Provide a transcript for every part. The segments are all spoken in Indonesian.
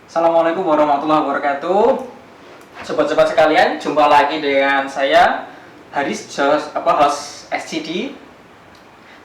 Assalamualaikum warahmatullahi wabarakatuh. Sobat-sobat sekalian, jumpa lagi dengan saya Haris, host SCD.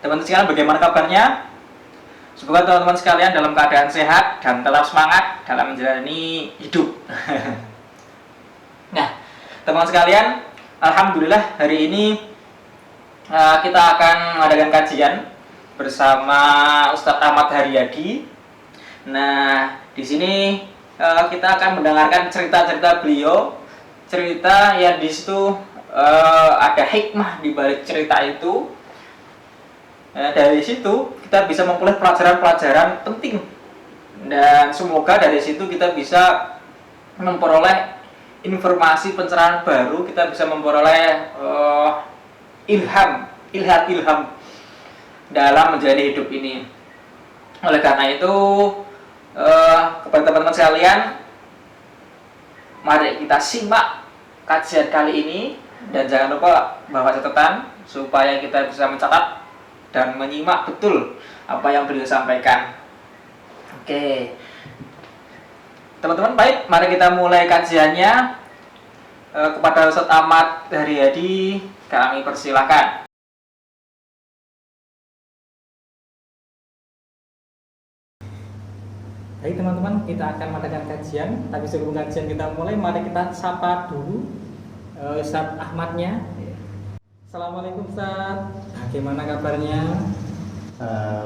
Teman-teman sekalian, bagaimana kabarnya? Semoga teman-teman sekalian dalam keadaan sehat dan tetap semangat dalam menjalani hidup. Nah, teman-teman sekalian, alhamdulillah hari ini kita akan mengadakan kajian bersama Ustadz Ahmad Haryadi. Nah, di sini kita akan mendengarkan cerita-cerita beliau, cerita yang di situ ada hikmah di balik cerita itu. Dari situ kita bisa memperoleh pelajaran-pelajaran penting, dan semoga dari situ kita bisa memperoleh informasi pencerahan baru, kita bisa memperoleh ilham dalam menjalani hidup ini. Oleh karena itu, kepada teman-teman sekalian, mari kita simak kajian kali ini, dan jangan lupa bawa catatan supaya kita bisa mencatat dan menyimak betul apa yang beliau sampaikan. Oke, teman-teman, baik, mari kita mulai kajiannya. Kepada Ustadz Ahmad Haryadi kami persilakan. Baik teman-teman, kita akan mengadakan kajian. Tapi sebelum kajian kita mulai, mari kita sapa dulu Ustadz Ahmadnya. Assalamualaikum Ustadz, bagaimana kabarnya?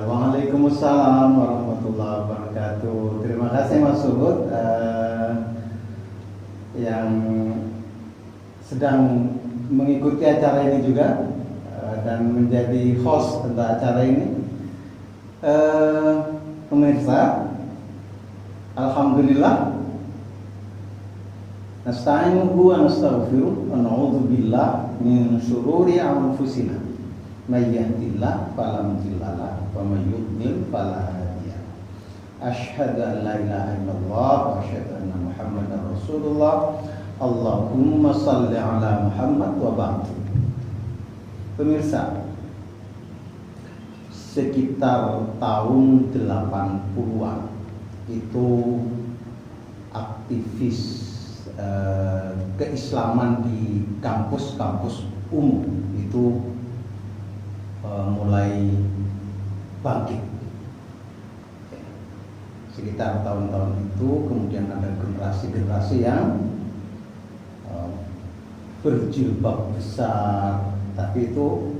Waalaikumsalam warahmatullahi wabarakatuh. Terima kasih Mas Suhud yang sedang mengikuti acara ini juga dan menjadi host tentang acara ini. Pemirsa, alhamdulillah, nasta'inuhu wa nastaghfiruh wa na'udzu billahi min syururi anfusina may yahdihillahu fala mudilla lahu wa may yudlil fala hadiya lahu. Asyhadu an la ilaha illallah wa asyhadu anna Muhammadar Rasulullah. Allahumma shalli ala Muhammad wa barik. Pemirsa, sekitar tahun 80-an itu aktivis keislaman di kampus-kampus umum itu mulai bangkit. Sekitar tahun-tahun itu kemudian ada generasi-generasi yang berjilbab besar, tapi itu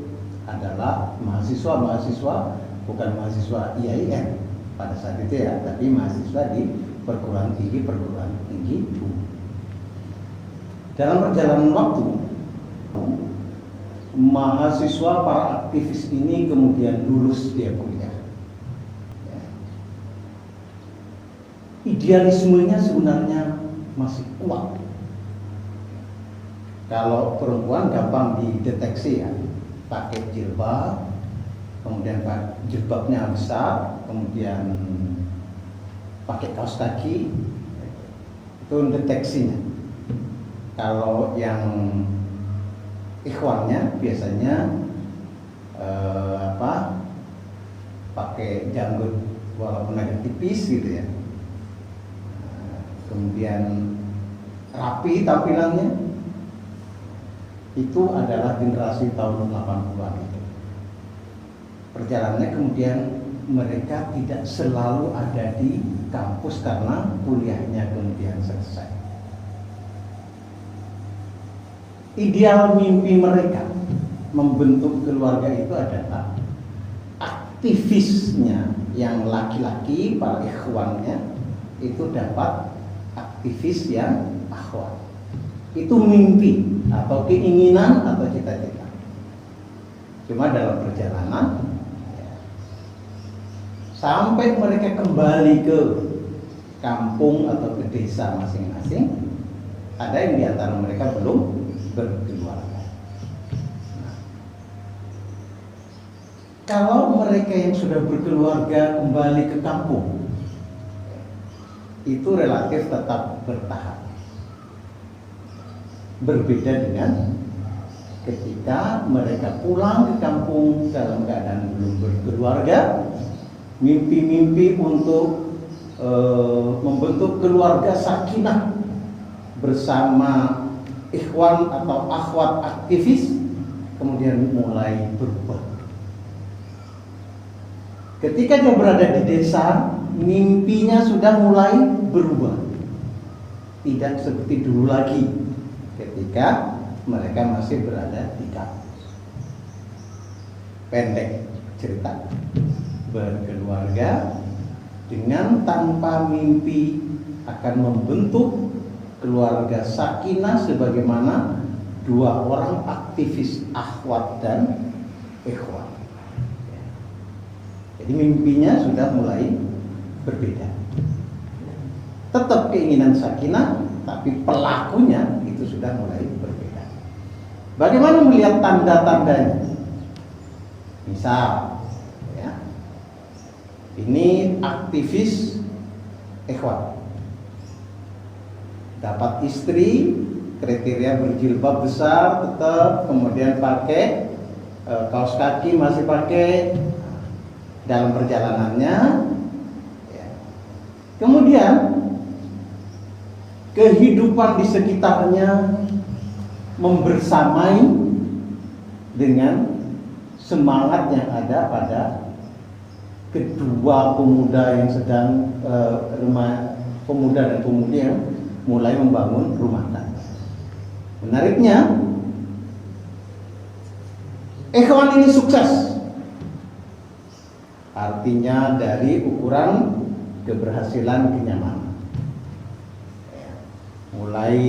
adalah mahasiswa-mahasiswa, bukan mahasiswa IAIN pada saat itu ya, tapi mahasiswa di perguruan tinggi Dalam perjalanan waktu, mahasiswa para aktivis ini kemudian lulus dia kuliah. Idealismenya sebenarnya masih kuat. Kalau perempuan gampang dideteksi ya, pakai jilbab, kemudian jilbabnya besar, kemudian pakai kaos kaki, itu deteksinya. Kalau yang ikhwannya biasanya pakai janggut walaupun agak tipis gitu ya, kemudian rapi tampilannya. Itu adalah generasi tahun 80-an itu. Perjalanannya kemudian mereka tidak selalu ada di kampus karena kuliahnya kemudian selesai. Ideal mimpi mereka membentuk keluarga itu adalah aktivisnya yang laki-laki, para ikhwannya itu dapat aktivis yang akhwat. Itu mimpi atau keinginan atau cita-cita. Cuma dalam perjalanan sampai mereka kembali ke kampung atau ke desa masing-masing, ada yang diantara mereka belum berkeluarga. Kalau mereka yang sudah berkeluarga kembali ke kampung, itu relatif tetap bertahan. Berbeda dengan ketika mereka pulang ke kampung dalam keadaan belum berkeluarga, mimpi-mimpi untuk membentuk keluarga sakinah bersama ikhwan atau akhwat aktivis, kemudian mulai berubah. Ketika dia berada di desa, mimpinya sudah mulai berubah. Tidak seperti dulu lagi ketika mereka masih berada di kampus. Pendek cerita, berkeluarga dengan tanpa mimpi akan membentuk keluarga sakinah sebagaimana dua orang aktivis akhwat dan ikhwan. Jadi mimpinya sudah mulai berbeda. Tetap keinginan sakinah, tapi pelakunya itu sudah mulai berbeda. Bagaimana melihat tanda-tandanya? Misal, ya, ini aktivis ikhwan, dapat istri, kriteria berjilbab besar tetap, kemudian pakai kaos kaki masih pakai dalam perjalanannya, ya. Kemudian kehidupan di sekitarnya membersamai dengan semangat yang ada pada kedua pemuda yang sedang pemuda dan pemudi yang mulai membangun rumah tangga. Menariknya, ikhwan ini sukses. Artinya dari ukuran keberhasilan kenyamanan. Mulai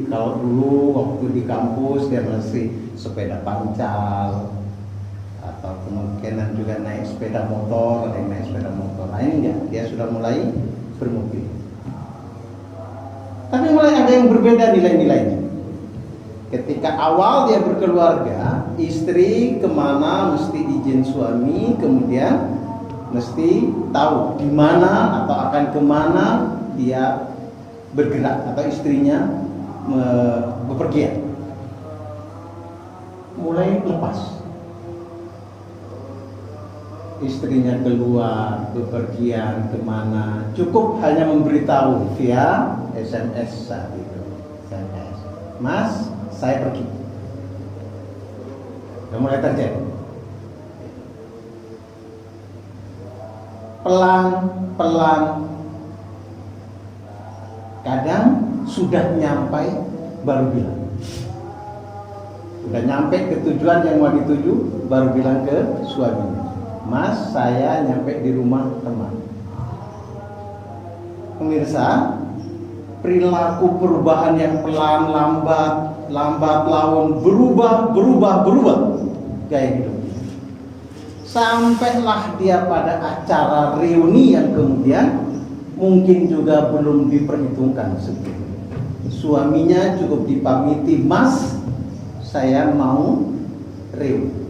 kalau dulu waktu di kampus dia masih sepeda pancal, atau kemungkinan juga naik sepeda motor, ada yang naik sepeda motor. Nah ini enggak, dia sudah mulai bermobil. Tapi mulai ada yang berbeda nilai-nilainya. Ketika awal dia berkeluarga, istri kemana mesti izin suami, kemudian mesti tahu di mana atau akan kemana dia bergerak atau istrinya bepergian. Mulai lepas. Istrinya keluar, bepergian kemana, cukup hanya memberitahu via SMS saat itu. SMS. Mas, saya pergi. Sudah mulai terjadi. Pelan-pelan, kadang sudah nyampai baru bilang. Sudah nyampe ke tujuan yang mau dituju, baru bilang ke suaminya, Mas, saya nyampe di rumah teman. Pemirsa, perilaku perubahan yang pelan, lambat laun, berubah gaya hidup. Sampailah dia pada acara reuni yang kemudian mungkin juga belum diperhitungkan sebelumnya. Suaminya cukup dipamiti, Mas, saya mau reuni.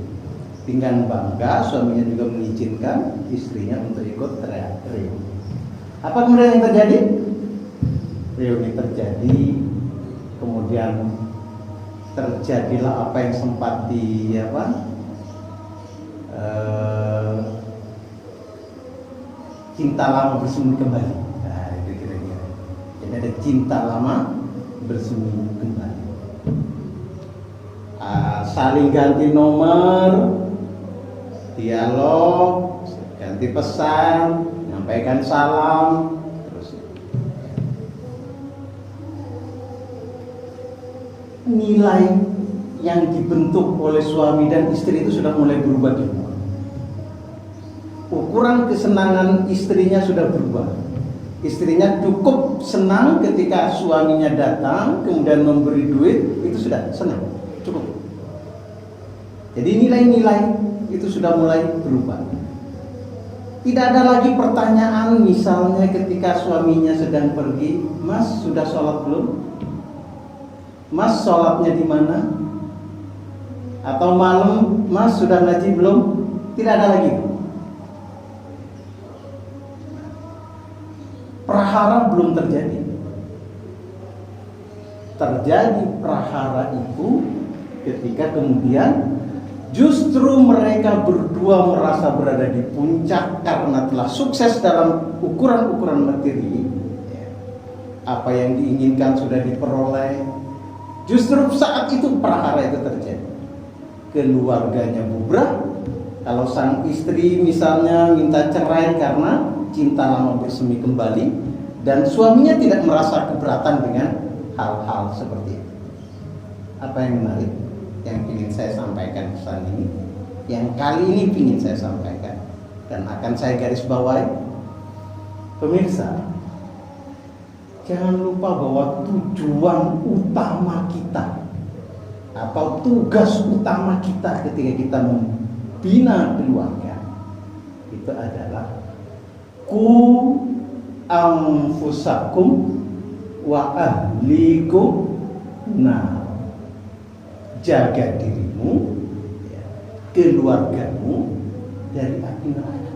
Dengan bangga suaminya juga mengizinkan istrinya untuk ikut reuni. Apa kemudian yang terjadi? Reuni terjadi, kemudian terjadilah apa yang sempat cinta lama bersemi kembali. Nah, itu kira-kira. Jadi ada cinta lama bersemi kembali. Saling ganti nomor, dialog, ganti pesan, menyampaikan salam, terus nilai yang dibentuk oleh suami dan istri itu sudah mulai berubah juga. Ukuran kesenangan istrinya sudah berubah. Istrinya cukup senang ketika suaminya datang kemudian memberi duit, itu sudah senang, cukup. Jadi nilai-nilai itu sudah mulai berubah. Tidak ada lagi pertanyaan, misalnya ketika suaminya sedang pergi, Mas sudah sholat belum? Mas sholatnya di mana? Atau malam, Mas sudah ngaji belum? Tidak ada lagi. Prahara belum terjadi. Terjadi prahara itu ketika kemudian Justru mereka berdua merasa berada di puncak karena telah sukses dalam ukuran-ukuran materi. Apa yang diinginkan sudah diperoleh. Justru saat itu prahara itu terjadi. Keluarganya bubrah. Kalau sang istri misalnya minta cerai karena cinta lama bersemi kembali, dan suaminya tidak merasa keberatan dengan hal-hal seperti itu. Apa yang menarik yang ingin saya sampaikan pesan ini, yang kali ini ingin saya sampaikan dan akan saya garis bawahi, pemirsa, jangan lupa bahwa tujuan utama kita atau tugas utama kita ketika kita membina keluarga itu adalah ku anfusakum wa ahlikum nar. Jaga dirimu, keluargamu dari api neraka.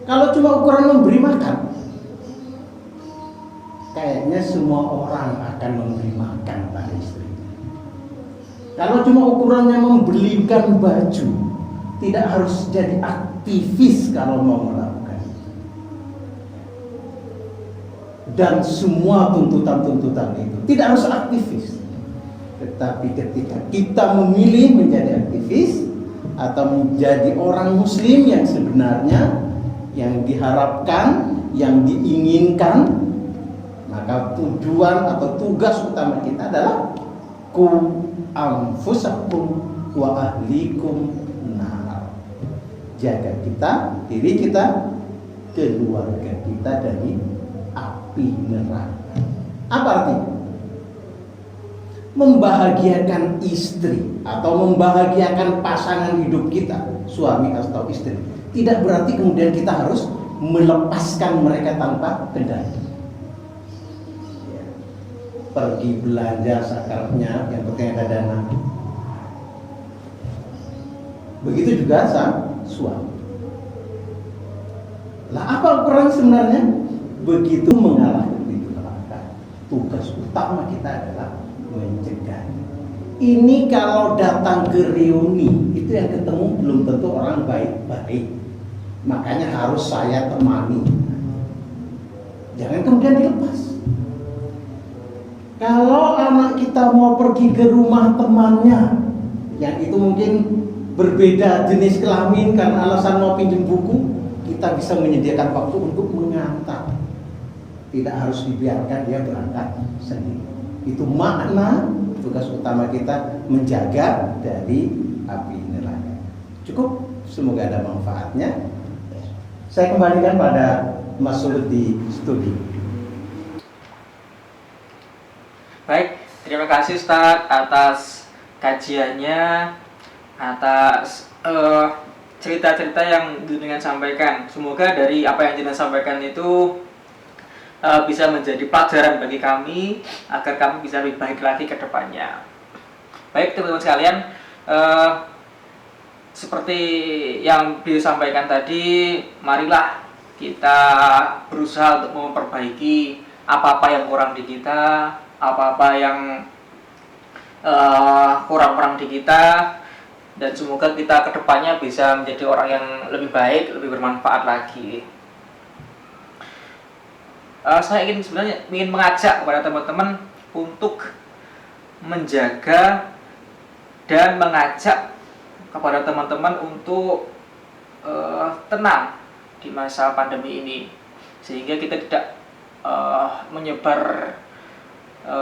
Kalau cuma ukuran memberi makan, kayaknya semua orang akan memberi makan pada istri. Kalau cuma ukurannya membelikan baju, tidak harus jadi aktivis kalau mau melakukan. Dan semua tuntutan-tuntutan itu tidak harus aktivis. Tetapi ketika kita memilih menjadi aktivis atau menjadi orang muslim yang sebenarnya, yang diharapkan, yang diinginkan, maka tujuan atau tugas utama kita adalah ku anfusakum wa ahlikum nar. Jaga kita, diri kita, keluarga kita dari api neraka. Apa artinya? Membahagiakan istri atau membahagiakan pasangan hidup kita, suami atau istri, tidak berarti kemudian kita harus melepaskan mereka tanpa kendali. Pergi belanja sakarnya, yang penting ada dana. Begitu juga sang suami. Lah apa ukuran sebenarnya? Begitu mengalahkan pintu neraka, tugas utama kita adalah mencegah. Ini kalau datang ke reuni, itu yang ketemu belum tentu orang baik-baik. Makanya harus saya temani. Jangan kemudian dilepas. Kalau anak kita mau pergi ke rumah temannya, yang itu mungkin berbeda jenis kelamin karena alasan mau pinjam buku, kita bisa menyediakan waktu untuk mengantar. Tidak harus dibiarkan dia berangkat sendiri. Itu makna tugas utama kita, menjaga dari api neraka. Cukup, semoga ada manfaatnya. Saya kembalikan pada Mas Sulut di studi. Baik, terima kasih Ustadz atas kajiannya, atas cerita-cerita yang jenengan sampaikan. Semoga dari apa yang jenengan sampaikan itu bisa menjadi pelajaran bagi kami agar kami bisa lebih baik lagi ke depannya. Baik teman-teman sekalian, seperti yang disampaikan tadi, marilah kita berusaha untuk memperbaiki apa-apa yang kurang di kita, apa-apa yang kurang-kurang di kita, dan semoga kita ke depannya bisa menjadi orang yang lebih baik, lebih bermanfaat lagi. Saya sebenarnya ingin mengajak kepada teman-teman untuk menjaga dan mengajak kepada teman-teman untuk tenang di masa pandemi ini, sehingga kita tidak menyebar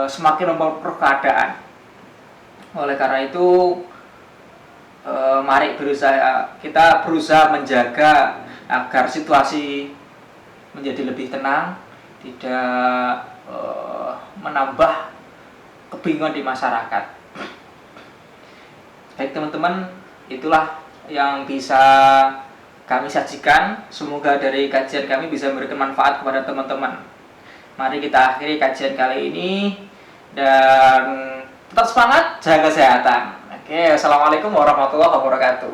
semakin memperkeruh keadaan. Oleh karena itu, mari kita berusaha menjaga agar situasi menjadi lebih tenang, tidak menambah kebingungan di masyarakat. Baik teman-teman, itulah yang bisa kami sajikan. Semoga dari kajian kami bisa memberikan manfaat kepada teman-teman. Mari kita akhiri kajian kali ini dan tetap semangat, jaga kesehatan. Oke, assalamualaikum warahmatullahi wabarakatuh.